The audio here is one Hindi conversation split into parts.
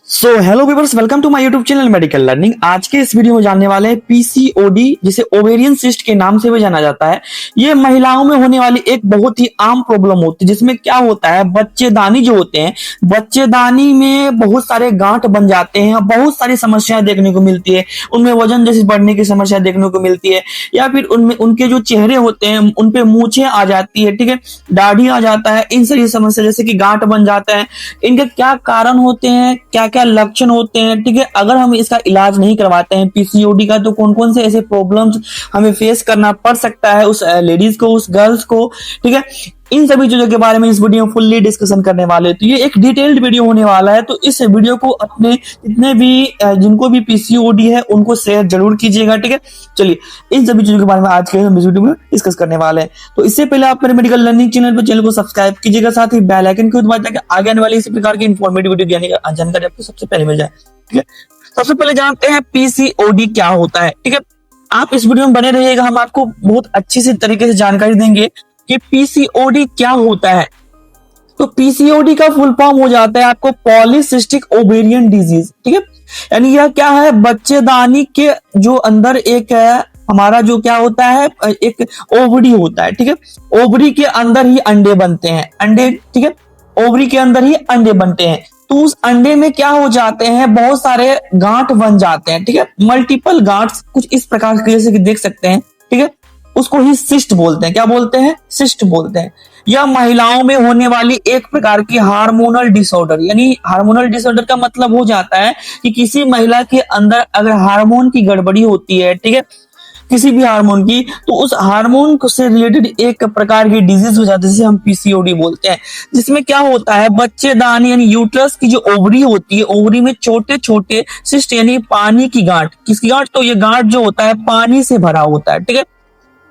So hello viewers, welcome to my YouTube channel medical learning. आज के इस वीडियो में जानने वाले हैं पीसीओडी, जिसे ओवेरियन सिस्ट के नाम से भी जाना जाता है। ये महिलाओं में होने वाली एक बहुत ही आम प्रॉब्लम होती है, जिसमें क्या होता है, बच्चेदानी जो होते हैं, बच्चेदानी में बहुत सारे गांठ बन जाते हैं, बहुत सारी समस्याएं देखने को मिलती है। उनमें वजन जैसी बढ़ने की समस्या देखने को मिलती है, या फिर उनमें उनके जो चेहरे होते हैं उन पे मूछें आ जाती है, ठीक है, दाढ़ी आ जाता है। इन सारी समस्या जैसे कि गांठ बन जाता है, इनके क्या कारण होते हैं, क्या क्या लक्षण होते हैं, ठीक है। अगर हम इसका इलाज नहीं करवाते हैं पीसीओडी का, तो कौन कौन से ऐसे प्रॉब्लम्स हमें फेस करना पड़ सकता है उस लेडीज को, उस गर्ल्स को, ठीक है। इन सभी चीजों के बारे में इस वीडियो में फुल्ली डिस्कशन करने वाले हैं। तो ये एक डिटेल्ड वीडियो होने वाला है, तो इस वीडियो को अपने जितने भी जिनको भी पीसीओडी है उनको शेयर जरूर कीजिएगा, ठीक है। चलिए, इन सभी चीजों के बारे में आज के हम इस वीडियो में डिस्कस करने वाले हैं। तो इससे पहले आप मेरे मेडिकल लर्निंग चैनल को सब्सक्राइब कीजिएगा, साथ ही बेल आइकन को दबाइए ताकि आगे आने वाली इसी प्रकार की इंफॉर्मेटिव वीडियो जानकारी आपको सबसे पहले मिल जाए, ठीक है। सबसे पहले जानते हैं पीसीओडी क्या होता है, ठीक है। आप इस वीडियो में बने रहिएगा, हम आपको बहुत अच्छी से तरीके से जानकारी देंगे कि पीसीओडी क्या होता है। तो पीसीओडी का फुल फॉर्म हो जाता है आपको पॉलीसिस्टिक ओवेरियन डिजीज, ठीक है। यानी यह क्या है, बच्चेदानी के जो अंदर एक है हमारा जो क्या होता है, एक ओवरी होता है, ठीक है। ओवरी के अंदर ही अंडे बनते हैं, अंडे, ठीक है। ओवरी के अंदर ही अंडे बनते हैं, तो उस अंडे में क्या हो जाते हैं, बहुत सारे गांठ बन जाते हैं, ठीक है। मल्टीपल गांठ कुछ इस प्रकार के जैसे कि देख सकते हैं, ठीक है। उसको ही सिस्ट बोलते हैं। क्या बोलते हैं? सिस्ट बोलते हैं। यह महिलाओं में होने वाली एक प्रकार की हार्मोनल डिसऑर्डर, यानी हार्मोनल डिसऑर्डर का मतलब हो जाता है कि किसी महिला के अंदर अगर हार्मोन की गड़बड़ी होती है, ठीक है, किसी भी हार्मोन की, तो उस हार्मोन से रिलेटेड एक प्रकार की डिजीज हो जाती है, जिसे हम पीसीओडी बोलते हैं। जिसमें क्या होता है, बच्चेदानी यानी यूट्रस की जो ओवरी होती है, ओवरी में छोटे छोटे सिस्ट यानी पानी की गांठ, किसकी गांठ, तो ये गांठ जो होता है पानी से भरा होता है, ठीक है।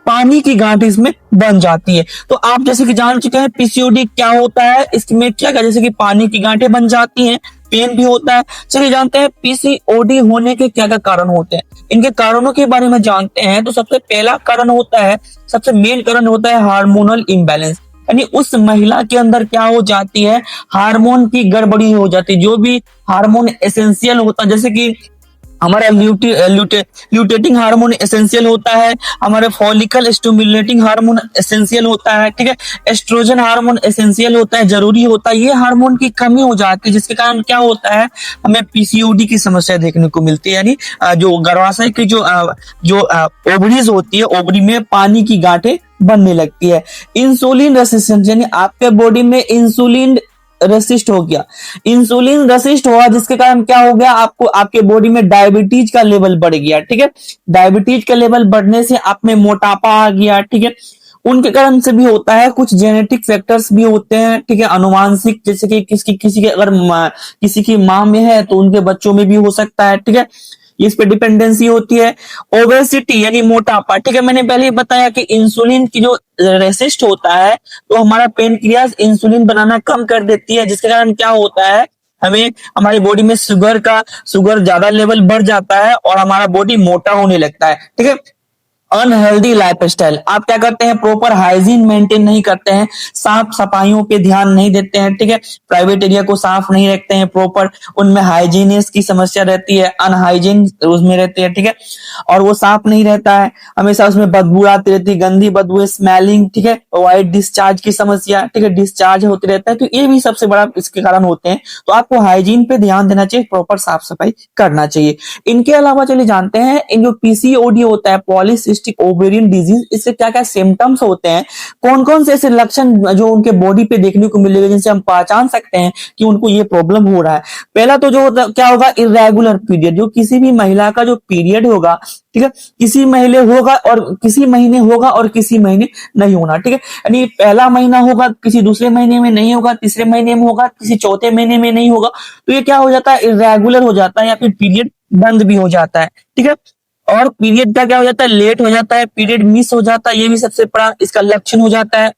पानी की गांठ इसमें बन जाती है। तो आप जैसे कि जान चुके हैं पीसीओडी क्या होता है, इसमें क्या क्या जैसे कि पानी की गांठें बन जाती हैं, पेन भी होता है। चलिए जानते हैं पीसीओडी होने के क्या क्या कारण होते हैं। इनके कारणों के बारे में जानते हैं। तो सबसे पहला कारण होता है, सबसे मेन कारण होता है हार्मोनल इम्बैलेंस, यानी उस महिला के अंदर क्या हो जाती है, हार्मोन की गड़बड़ी हो जाती है। जो भी हार्मोन एसेंशियल होता है, जैसे कि हमारा ल्यूटेटिंग हार्मोन एसेंशियल होता है, हमारे फॉलिकल स्टिमुलेटिंग हार्मोन एसेंशियल होता है, ठीक है, एस्ट्रोजन हार्मोन एसेंशियल होता है, जरूरी होता है। ये हार्मोन की कमी हो जाती है, जिसके कारण क्या होता है, हमें पीसीओडी की समस्या देखने को मिलती है। यानी जो गर्भाशय की जो ओवरीज होती है, ओवरी में पानी की गांठें बनने लगती है। इंसुलिन रेसिस्टेंस, यानी आपके बॉडी में इंसुलिन रेसिस्ट हो गया, इंसुलिन रेसिस्ट हुआ, जिसके कारण क्या हो गया, आपको आपके बॉडी में डायबिटीज का लेवल बढ़ गया, ठीक है। डायबिटीज का लेवल बढ़ने से आप में मोटापा आ गया, ठीक है। उनके कारण से भी होता है, कुछ जेनेटिक फैक्टर्स भी होते हैं, ठीक है, अनुवांशिक, जैसे कि किसी के अगर किसी की माँ में है तो उनके बच्चों में भी हो सकता है, ठीक है। इस पे डिपेंडेंसी होती है। ओबेसिटी यानी मोटापा, ठीक है, मैंने पहले ही बताया कि इंसुलिन की जो रेसिस्ट होता है, तो हमारा पेनक्रियास इंसुलिन बनाना कम कर देती है, जिसके कारण क्या होता है, हमें हमारी बॉडी में शुगर ज्यादा लेवल बढ़ जाता है और हमारा बॉडी मोटा होने लगता है, ठीक है। अनहेल्दी लाइफस्टाइल, आप क्या करते हैं, प्रॉपर हाइजीन मेंटेन नहीं करते हैं, साफ सफाइयों पे ध्यान नहीं देते हैं, ठीक है। प्राइवेट एरिया को साफ नहीं रखते हैं प्रॉपर, उनमें हाइजीनिस की समस्या रहती है, अनहाइजीन उसमें रहती है, ठीक है। और वो साफ नहीं रहता है, हमेशा उसमें बदबू आती रहती है, गंदी बदबू, स्मेलिंग, ठीक है, वाइट डिस्चार्ज की समस्या, ठीक है, डिस्चार्ज होते रहता है। तो ये भी सबसे बड़ा इसके कारण होते हैं। तो आपको हाइजीन पे ध्यान देना चाहिए, प्रॉपर साफ सफाई करना चाहिए। इनके अलावा चलिए जानते हैं, इन जो पीसीओडी होता है, पॉलीसिस्टिक ओवेरियन डिजीज, इससे क्या क्या सिम्टम्स होते हैं, कौन कौन से ऐसे लक्षण जो उनके बॉडी पे देखने को मिलेगा, जिनसे हम पहचान सकते हैं कि उनको ये प्रॉब्लम हो रहा है। पहला तो जो क्या होगा, इरेगुलर पीरियड, जो किसी भी महिला का जो पीरियड होगा, ठीक है, किसी महीने होगा और किसी महीने होगा और किसी महीने नहीं होना, ठीक है। यानी पहला महीना होगा, किसी दूसरे महीने में नहीं होगा, तीसरे महीने में होगा, किसी चौथे महीने में नहीं होगा। तो ये क्या हो जाता है, इरेगुलर हो जाता है, या फिर पीरियड बंद भी हो जाता है, ठीक है। और पीरियड का क्या हो जाता है, लेट हो जाता है, पीरियड मिस हो जाता है, ये भी सबसे बड़ा इसका लक्षण हो जाता है,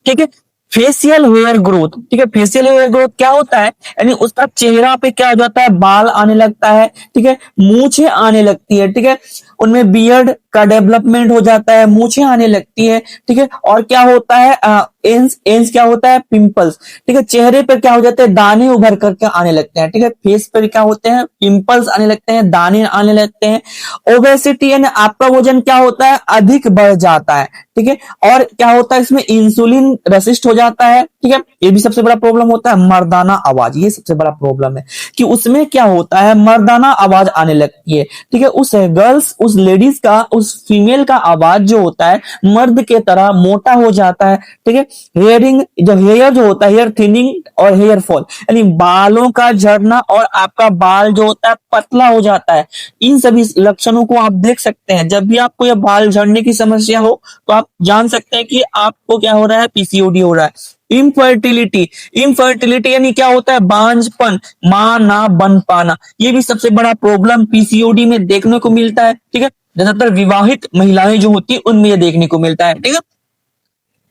ठीक है। फेशियल हेयर ग्रोथ, ठीक है, फेशियल हेयर ग्रोथ क्या होता है, यानी उसका चेहरा पे क्या हो जाता है, बाल आने लगता है, ठीक है, मूछें आने लगती है, ठीक है, उनमें बियर्ड का डेवलपमेंट हो जाता है, मूछें आने लगती है, ठीक है। और क्या होता है, एंस एंस क्या होता है, पिंपल्स, ठीक है। चेहरे पर क्या हो जाते हैं, दाने उभर करके आने लगते हैं, ठीक है। फेस पर क्या होते हैं, पिंपल्स आने लगते हैं, दाने आने लगते हैं। ओबेसिटी यानी आपका वजन क्या होता है, अधिक बढ़ जाता है, ठीक है। और क्या होता है इसमें, इंसुलिन रेसिस्ट हो जाता है, ठीक है। ये भी सबसे बड़ा प्रॉब्लम होता है। मर्दाना आवाज, ये सबसे बड़ा प्रॉब्लम है कि उसमें क्या होता है, मर्दाना आवाज आने लगती है, ठीक है। उस गर्ल्स, उस लेडीज का, उस फीमेल का आवाज जो होता है मर्द के तरह मोटा हो जाता है, ठीक है। हेयरिंग, जो हेयर जो होता है, हेयर थिनिंग और हेयर फॉल यानी बालों का झड़ना, और आपका बाल जो होता है पतला हो जाता है। इन सभी लक्षणों को आप देख सकते हैं। जब भी आपको यह बाल झड़ने की समस्या हो तो आप जान सकते हैं कि आपको क्या हो रहा है, पीसीओडी हो रहा है। इनफर्टिलिटी, इनफर्टिलिटी यानी क्या होता है, बांझपन, मां ना बन पाना। ये भी सबसे बड़ा प्रॉब्लम पीसीओडी में देखने को मिलता है, ठीक है। ज्यादातर विवाहित महिलाएं जो होती है उनमें ये देखने को मिलता है, ठीक है।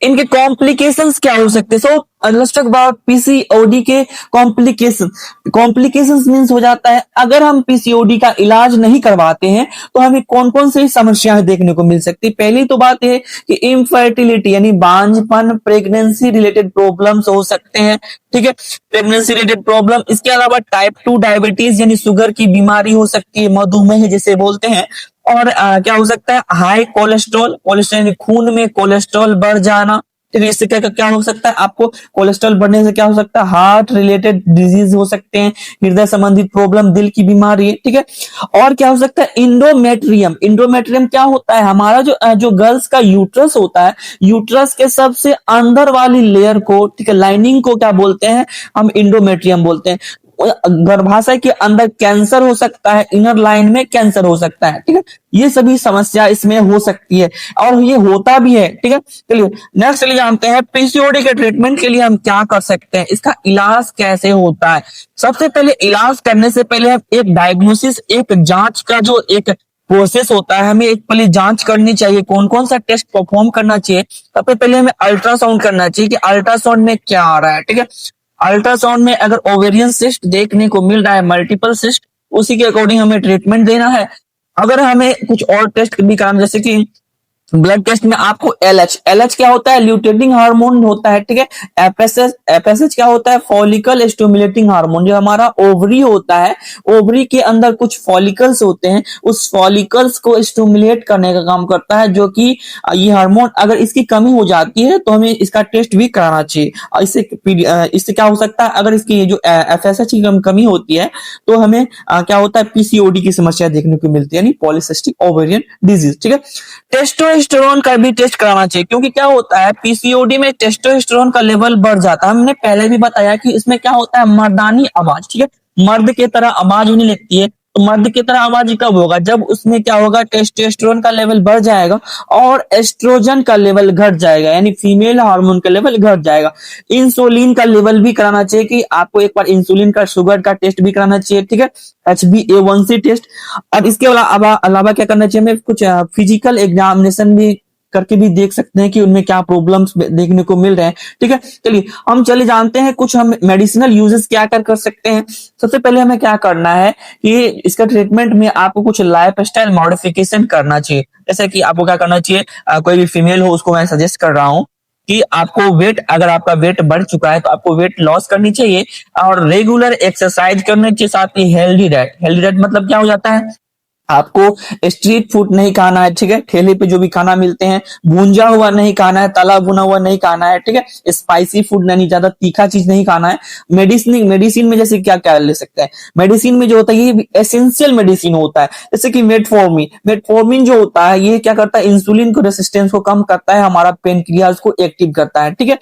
इनके कॉम्प्लिकेशंस क्या हो सकते हैं, so let's talk about PCOD के कॉम्प्लिकेशन। कॉम्प्लिकेशंस मींस हो जाता है, अगर हम पीसीओडी का इलाज नहीं करवाते हैं तो हमें कौन कौन सी समस्याएं देखने को मिल सकती है। पहली तो बात है कि इनफर्टिलिटी यानी बांझपन, प्रेगनेंसी रिलेटेड प्रॉब्लम्स हो सकते हैं, ठीक है। प्रेगनेंसी रिलेटेड प्रॉब्लम, इसके अलावा टाइप 2 डायबिटीज यानी शुगर की बीमारी हो सकती है, मधुमेह जिसे बोलते हैं। और क्या हो सकता है, हाई कोलेस्ट्रॉल, कोलेस्ट्रॉल यानी खून में कोलेस्ट्रॉल बढ़ जाना, ठीक है। इससे क्या क्या हो सकता है, आपको कोलेस्ट्रॉल बढ़ने से क्या हो सकता है, हार्ट रिलेटेड डिजीज हो सकते हैं, हृदय संबंधित प्रॉब्लम, दिल की बीमारी, ठीक है। और क्या हो सकता है, इंडोमेट्रियम। इंडोमेट्रियम क्या होता है, हमारा जो गर्ल्स का यूट्रस होता है, यूट्रस के सबसे अंदर वाली लेयर को, ठीक है, लाइनिंग को क्या बोलते हैं, हम इंडोमेट्रियम बोलते हैं। गर्भाशय के अंदर कैंसर हो सकता है, इनर लाइन में कैंसर हो सकता है, ठीक है। ये सभी समस्या इसमें हो सकती है और ये होता भी है, ठीक है। चलिए नेक्स्ट चलिए जानते हैं पीसीओडी के ट्रीटमेंट के लिए हम क्या कर सकते हैं, इसका इलाज कैसे होता है। सबसे पहले इलाज करने से पहले हम एक डायग्नोसिस, एक जांच का जो एक प्रोसेस होता है, हमें एक पहले जांच करनी चाहिए, कौन कौन सा टेस्ट परफॉर्म करना चाहिए। सबसे पहले हमें अल्ट्रासाउंड करना चाहिए कि अल्ट्रासाउंड में क्या आ रहा है, ठीक है। अल्ट्रासाउंड में अगर ओवेरियन सिस्ट देखने को मिल रहा है, मल्टीपल सिस्ट, उसी के अकॉर्डिंग हमें ट्रीटमेंट देना है। अगर हमें कुछ और टेस्ट भी कराना, जैसे कि ब्लड टेस्ट में आपको एलएच, एलएच क्या होता है, ल्यूटेनिंग हार्मोन होता है, ठीक है। एफएसएच, एफएसएच क्या होता है, फॉलिकल स्टिमुलेटिंग हार्मोन। जो हमारा ओवरी होता है, ओवरी के अंदर कुछ फॉलिकल्स होते हैं, उस फॉलिकल्स को स्टिमुलेट करने का काम करता है, जो कि ये हार्मोन अगर इसकी कमी हो जाती है तो हमें इसका टेस्ट भी कराना चाहिए। और इससे क्या हो सकता है, अगर इसकी जो एफएसएच की कमी होती है तो हमें क्या होता है, पीसीओडी की समस्या देखने को मिलती है, यानी पॉलिसिस्टिक ओवेरियन डिजीज, ठीक है। टेस्टोस्टेरोन का भी टेस्ट कराना चाहिए, क्योंकि क्या होता है, पीसीओडी में टेस्टोस्टेरोन का लेवल बढ़ जाता है। हमने पहले भी बताया कि इसमें क्या होता है, मर्दानी आवाज, ठीक है। मर्द की तरह आवाज होने लगती है, तो मर्द की तरह आवाज कब होगा, जब उसमें क्या होगा, टेस्टोस्टेरोन का लेवल बढ़ जाएगा और एस्ट्रोजन का लेवल घट जाएगा, यानी फीमेल हार्मोन का लेवल घट जाएगा। इंसुलिन का लेवल भी कराना चाहिए, कि आपको एक बार इंसुलिन का, शुगर का टेस्ट भी कराना चाहिए, ठीक है। HbA1c test. अब इसके अलावा क्या करना चाहिए, हमें कुछ फिजिकल एग्जामिनेशन भी करके भी देख सकते हैं कि उनमें क्या प्रॉब्लम्स देखने को मिल रहे हैं, ठीक है। चलिए हम चले जानते हैं कुछ हम मेडिसिनल यूजेस क्या कर सकते हैं। सबसे पहले हमें क्या करना है कि इसका ट्रीटमेंट में आपको कुछ लाइफस्टाइल मॉडिफिकेशन करना चाहिए। जैसे कि आपको क्या करना चाहिए, कोई भी फीमेल हो उसको मैं सजेस्ट कर रहा हूँ कि आपको वेट, अगर आपका वेट बढ़ चुका है तो आपको वेट लॉस करनी चाहिए और रेगुलर एक्सरसाइज करनी चाहिए, साथ ही हेल्दी डाइट। हेल्दी डाइट मतलब क्या हो जाता है, आपको स्ट्रीट फूड नहीं खाना है, ठीक है। ठेले पे जो भी खाना मिलते हैं, भूंजा हुआ नहीं खाना है, तला भुना हुआ नहीं खाना है, ठीक है। स्पाइसी फूड नहीं, ज्यादा तीखा चीज नहीं खाना है। मेडिसिन में जैसे क्या क्या ले सकते हैं, मेडिसिन में जो होता है ये एसेंशियल मेडिसिन होता है, जैसे कि मेटफॉर्मिन। मेटफॉर्मिन जो होता है ये क्या करता है, इंसुलिन को रेसिस्टेंस को कम करता है, हमारा पेनक्रियाज को एक्टिव करता है, ठीक है।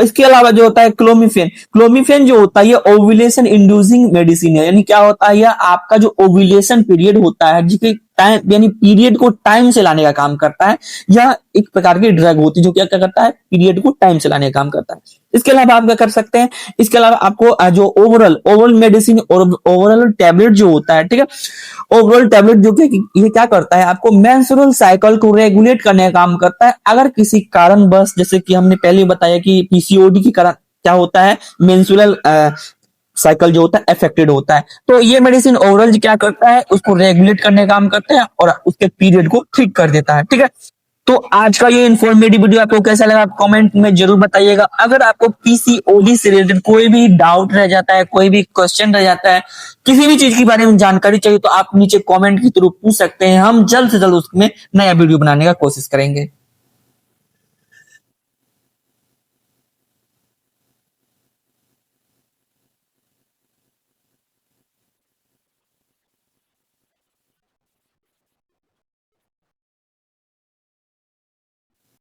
इसके अलावा जो होता है क्लोमिफेन, क्लोमिफेन जो होता है ये ओव्यूलेशन इंड्यूसिंग मेडिसिन है, यानी क्या होता है, यह आपका जो ओव्यूलेशन पीरियड होता है, जिसके टाइम यानी पीरियड को टाइम से लाने का काम करता है। यह एक प्रकार की ड्रग होती है जो क्या क्या करता है, पीरियड को टाइम से लाने का काम करता है। इसके अलावा आप क्या कर सकते हैं, इसके अलावा आपको जो ओवरऑल मेडिसिन और ओवरऑल टैबलेट जो होता है, ठीक है। ओवरऑल टैबलेट जो ये क्या करता है, आपको मेंस्ट्रुअल साइकिल को रेगुलेट करने का काम करता है। अगर किसी कारणवश, जैसे कि हमने पहले बताया कि पीसीओडी के कारण क्या होता है, मेंस्ट्रुअल साइकिल जो होता है अफेक्टेड होता है। तो ये मेडिसिन ओवरऑल क्या करता है, उसको रेगुलेट करने का काम करता है और उसके पीरियड को ठीक कर देता है। ठीक है, तो आज का ये इन्फॉर्मेटिव वीडियो आपको कैसा लगा कमेंट में जरूर बताइएगा। अगर आपको पीसीओडी से रिलेटेड कोई भी डाउट रह जाता है, कोई भी क्वेश्चन रह जाता है, किसी भी चीज के बारे में जानकारी चाहिए तो आप नीचे कमेंट के थ्रू पूछ सकते हैं। हम जल्द से जल्द उसमें नया वीडियो बनाने का कोशिश करेंगे।